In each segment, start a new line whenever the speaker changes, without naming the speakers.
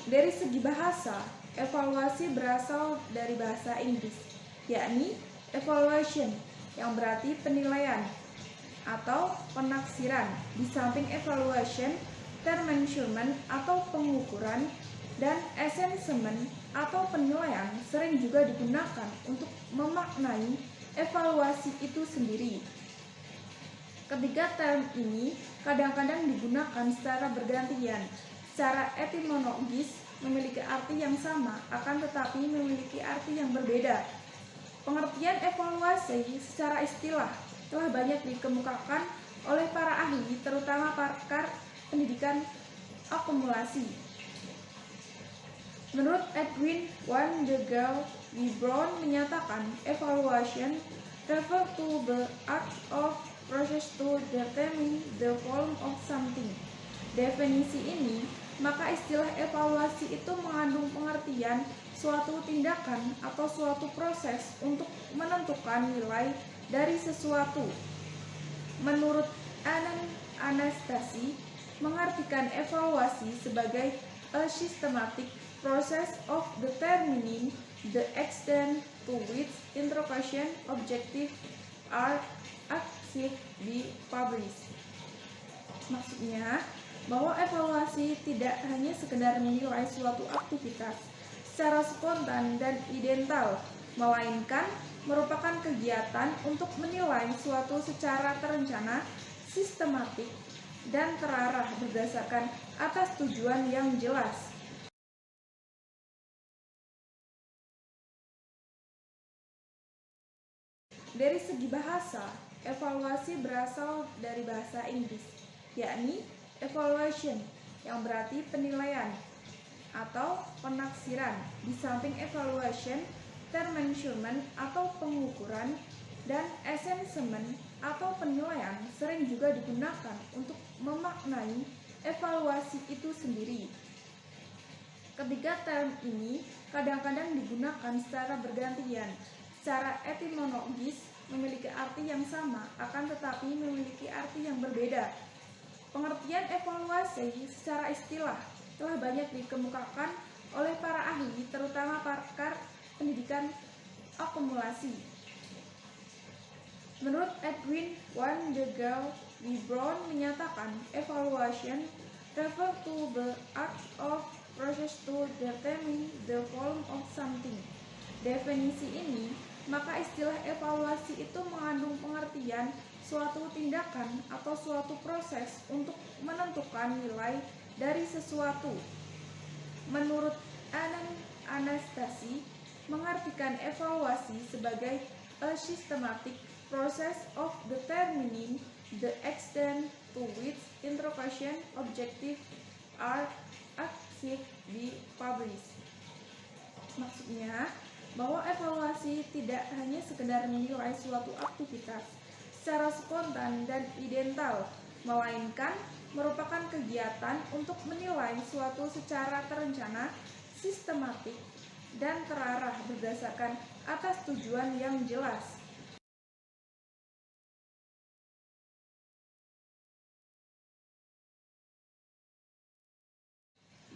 Dari segi bahasa, evaluasi berasal dari bahasa Inggris, yakni evaluation, yang berarti penilaian atau penaksiran. Di samping evaluation, term measurement atau pengukuran, dan assessment atau penilaian sering juga digunakan untuk memaknai evaluasi itu sendiri. Ketiga term ini kadang-kadang digunakan secara bergantian. Secara etimologis memiliki arti yang sama, akan tetapi memiliki arti yang berbeda. Pengertian evaluasi secara istilah telah banyak dikemukakan oleh para ahli, terutama pakar pendidikan akumulasi. Menurut Edwin van de Gaal, Brown menyatakan evaluation refer to the act of process to determine the volume of something. Definisi ini, maka istilah evaluasi itu mengandung pengertian suatu tindakan atau suatu proses untuk menentukan nilai dari sesuatu. Menurut Anastasi, mengartikan evaluasi sebagai a systematic process of determining the extent to which interpretation objective are achieved be published. Maksudnya, bahwa evaluasi tidak hanya sekedar menilai suatu aktivitas secara spontan dan idental, melainkan merupakan kegiatan untuk menilai suatu secara terencana, sistematik, dan terarah berdasarkan atas tujuan yang jelas. Dari segi bahasa, evaluasi berasal dari bahasa Inggris, yakni evaluation, yang berarti penilaian atau penaksiran. Di samping evaluation, term measurement atau pengukuran, dan assessment atau penilaian sering juga digunakan untuk memaknai evaluasi itu sendiri. Ketiga term ini kadang-kadang digunakan secara bergantian. Secara etimologis memiliki arti yang sama, akan tetapi memiliki arti yang berbeda. Pengertian evaluasi secara istilah telah banyak dikemukakan oleh para ahli, terutama pakar pendidikan akumulasi. Menurut Edwin van de Gaal, Brown menyatakan evaluation refer to the act of process to determine the volume of something. Definisi ini, maka istilah evaluasi itu mengandung pengertian suatu tindakan atau suatu proses untuk menentukan nilai dari sesuatu. Menurut Anastasi, mengartikan evaluasi sebagai a systematic process of determining the extent to which interpretation objective are achieved be published. Maksudnya, bahwa evaluasi tidak hanya sekedar menilai suatu aktivitas secara spontan dan idental, melainkan merupakan kegiatan untuk menilai suatu secara terencana, sistematik, dan terarah berdasarkan atas tujuan yang jelas.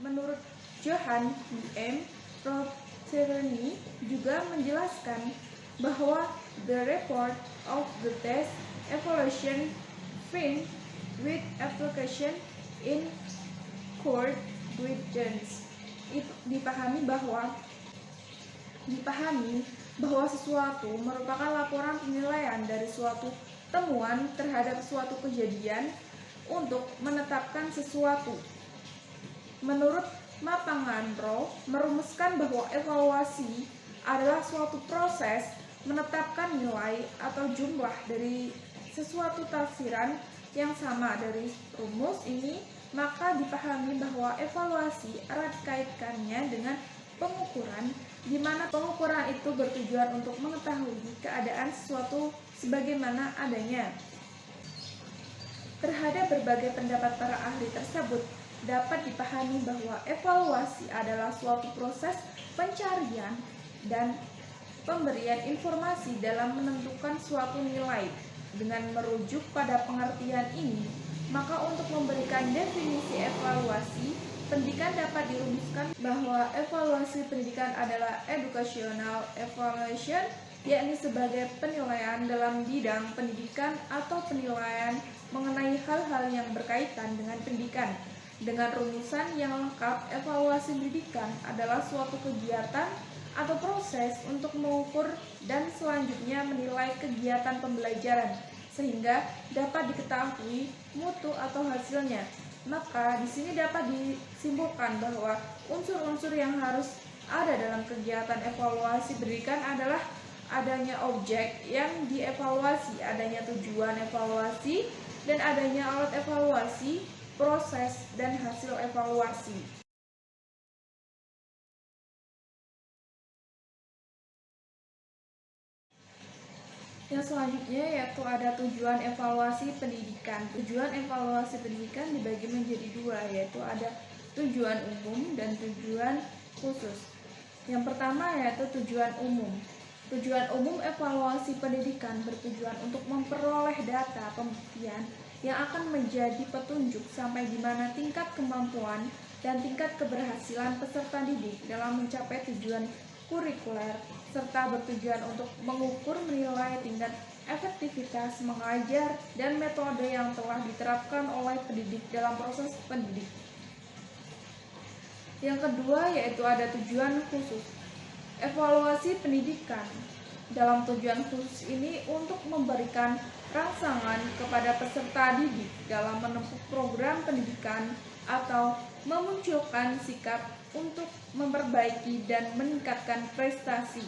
Menurut Johann M. Rothschild juga menjelaskan bahwa the report of the test evaluation find with application in court guidance. Itu dipahami bahwa sesuatu merupakan laporan penilaian dari suatu temuan terhadap suatu kejadian untuk menetapkan sesuatu. Menurut Mapangandro, merumuskan bahwa evaluasi adalah suatu proses menetapkan nilai atau jumlah dari sesuatu tafsiran yang sama. Dari rumus ini, maka dipahami bahwa evaluasi erat kaitannya dengan pengukuran, di mana pengukuran itu bertujuan untuk mengetahui keadaan sesuatu sebagaimana adanya. Terhadap berbagai pendapat para ahli tersebut, dapat dipahami bahwa evaluasi adalah suatu proses pencarian dan pemberian informasi dalam menentukan suatu nilai. Dengan merujuk pada pengertian ini, maka untuk memberikan definisi evaluasi, pendidikan dapat dirumuskan bahwa evaluasi pendidikan adalah educational evaluation, yakni sebagai penilaian dalam bidang pendidikan atau penilaian mengenai hal-hal yang berkaitan dengan pendidikan. Dengan rumusan yang lengkap, evaluasi pendidikan adalah suatu kegiatan atau proses untuk mengukur dan selanjutnya menilai kegiatan pembelajaran sehingga dapat diketahui mutu atau hasilnya. Maka di sini dapat disimpulkan bahwa unsur-unsur yang harus ada dalam kegiatan evaluasi pendidikan adalah adanya objek yang dievaluasi, adanya tujuan evaluasi, dan adanya alat evaluasi, proses, dan hasil evaluasi. Yang selanjutnya yaitu ada tujuan evaluasi pendidikan. Tujuan evaluasi pendidikan dibagi menjadi dua, yaitu ada tujuan umum dan tujuan khusus. Yang pertama yaitu tujuan umum. Tujuan umum evaluasi pendidikan bertujuan untuk memperoleh data pembuktian yang akan menjadi petunjuk sampai di mana tingkat kemampuan dan tingkat keberhasilan peserta didik dalam mencapai tujuan kurikuler, serta bertujuan untuk mengukur menilai tingkat efektivitas mengajar dan metode yang telah diterapkan oleh pendidik dalam proses pendidik. Yang kedua yaitu ada tujuan khusus. Evaluasi pendidikan dalam tujuan khusus ini untuk memberikan rangsangan kepada peserta didik dalam menempuh program pendidikan atau memunculkan sikap untuk memperbaiki dan meningkatkan prestasi,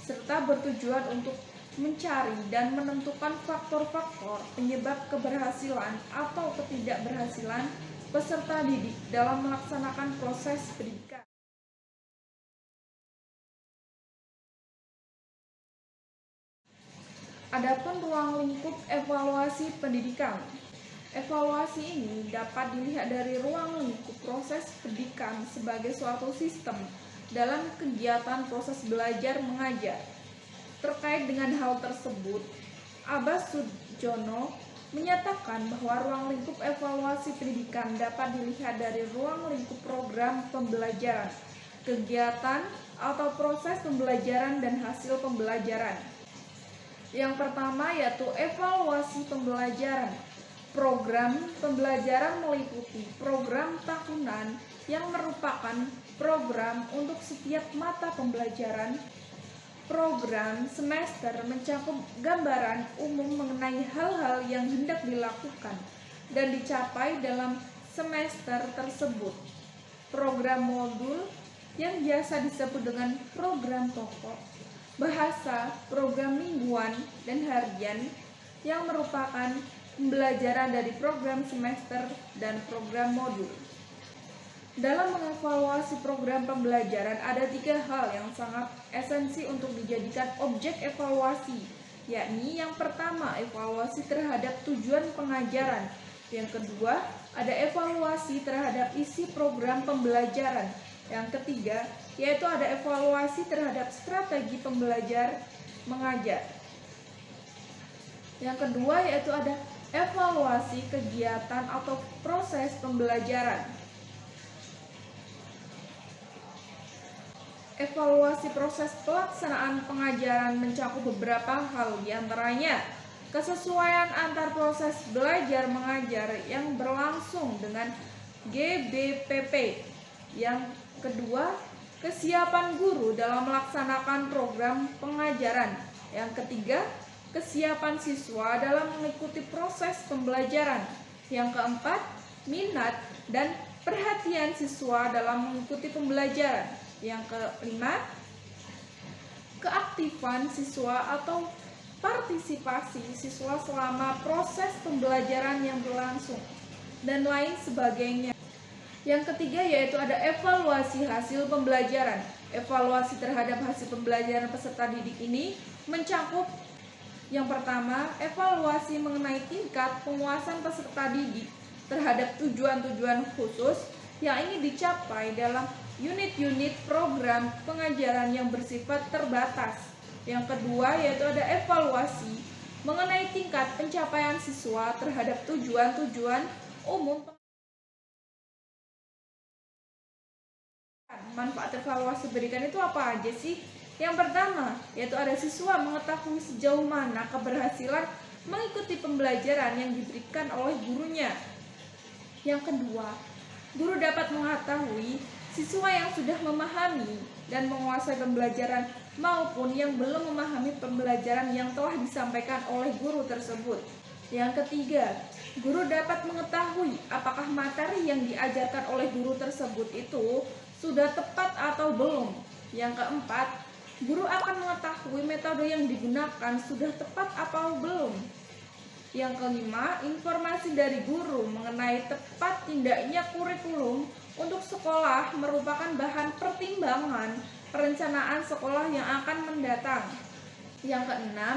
serta bertujuan untuk mencari dan menentukan faktor-faktor penyebab keberhasilan atau ketidakberhasilan peserta didik dalam melaksanakan proses pendidikan. Adapun ruang lingkup evaluasi pendidikan. Evaluasi ini dapat dilihat dari ruang lingkup proses pendidikan sebagai suatu sistem dalam kegiatan proses belajar mengajar. Terkait dengan hal tersebut, Abbas Sudjono menyatakan bahwa ruang lingkup evaluasi pendidikan dapat dilihat dari ruang lingkup program pembelajaran, kegiatan atau proses pembelajaran dan hasil pembelajaran. Yang pertama yaitu evaluasi pembelajaran. Program pembelajaran meliputi program tahunan yang merupakan program untuk setiap mata pembelajaran. Program semester mencakup gambaran umum mengenai hal-hal yang hendak dilakukan dan dicapai dalam semester tersebut. Program modul yang biasa disebut dengan program pokok, bahasa, program mingguan, dan harian yang merupakan pembelajaran dari program semester dan program modul. Dalam mengevaluasi program pembelajaran ada 3 hal yang sangat esensi untuk dijadikan objek evaluasi, yakni yang pertama evaluasi terhadap tujuan pengajaran, yang kedua ada evaluasi terhadap isi program pembelajaran, yang ketiga yaitu ada evaluasi terhadap strategi pembelajar mengajar. Yang kedua yaitu ada evaluasi kegiatan atau proses pembelajaran. Evaluasi proses pelaksanaan pengajaran mencakup beberapa hal, diantaranya kesesuaian antar proses belajar mengajar yang berlangsung dengan GBPP. Yang kedua, kesiapan guru dalam melaksanakan program pengajaran. Yang ketiga, kesiapan siswa dalam mengikuti proses pembelajaran. Yang keempat, minat dan perhatian siswa dalam mengikuti pembelajaran. Yang kelima, keaktifan siswa atau partisipasi siswa selama proses pembelajaran yang berlangsung, dan lain sebagainya. Yang ketiga yaitu ada evaluasi hasil pembelajaran. Evaluasi terhadap hasil pembelajaran peserta didik ini mencakup yang pertama, evaluasi mengenai tingkat penguasaan peserta didik terhadap tujuan-tujuan khusus yang ingin dicapai dalam unit-unit program pengajaran yang bersifat terbatas. Yang kedua yaitu ada evaluasi mengenai tingkat pencapaian siswa terhadap tujuan-tujuan umum manfaat evaluasi berikan itu apa aja sih? Yang pertama, yaitu ada siswa mengetahui sejauh mana keberhasilan mengikuti pembelajaran yang diberikan oleh gurunya. Yang kedua, guru dapat mengetahui siswa yang sudah memahami dan menguasai pembelajaran maupun yang belum memahami pembelajaran yang telah disampaikan oleh guru tersebut. Yang ketiga, guru dapat mengetahui apakah materi yang diajarkan oleh guru tersebut itu sudah tepat atau belum. Yang keempat, guru akan mengetahui metode yang digunakan sudah tepat atau belum. Yang kelima, informasi dari guru mengenai tepat tindaknya kurikulum untuk sekolah merupakan bahan pertimbangan perencanaan sekolah yang akan mendatang. Yang keenam,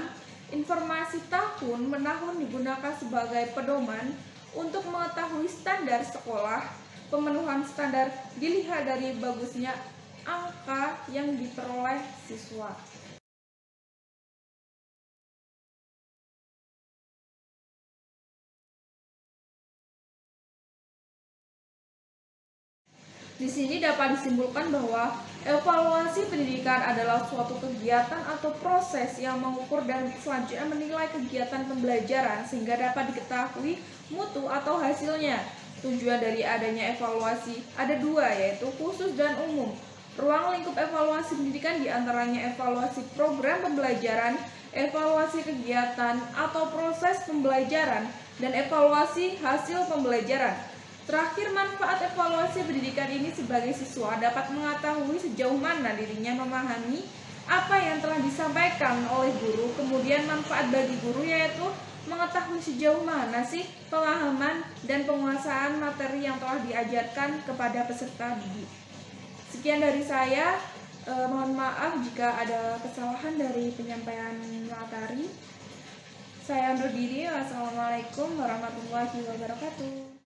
informasi tahun menahun digunakan sebagai pedoman untuk mengetahui standar sekolah. Pemenuhan standar dilihat dari bagusnya angka yang diperoleh siswa. Di sini dapat disimpulkan bahwa evaluasi pendidikan adalah suatu kegiatan atau proses yang mengukur dan selanjutnya menilai kegiatan pembelajaran sehingga dapat diketahui mutu atau hasilnya. Tujuan dari adanya evaluasi ada dua, yaitu khusus dan umum. Ruang lingkup evaluasi pendidikan diantaranya evaluasi program pembelajaran, evaluasi kegiatan atau proses pembelajaran, dan evaluasi hasil pembelajaran. Terakhir, manfaat evaluasi pendidikan ini sebagai siswa dapat mengetahui sejauh mana dirinya memahami apa yang telah disampaikan oleh guru. Kemudian manfaat bagi guru yaitu mengetahui sejauh mana sih pemahaman dan penguasaan materi yang telah diajarkan kepada peserta didik. Sekian dari saya, mohon maaf jika ada kesalahan dari penyampaian materi. Saya undur diri. Wassalamualaikum warahmatullahi wabarakatuh.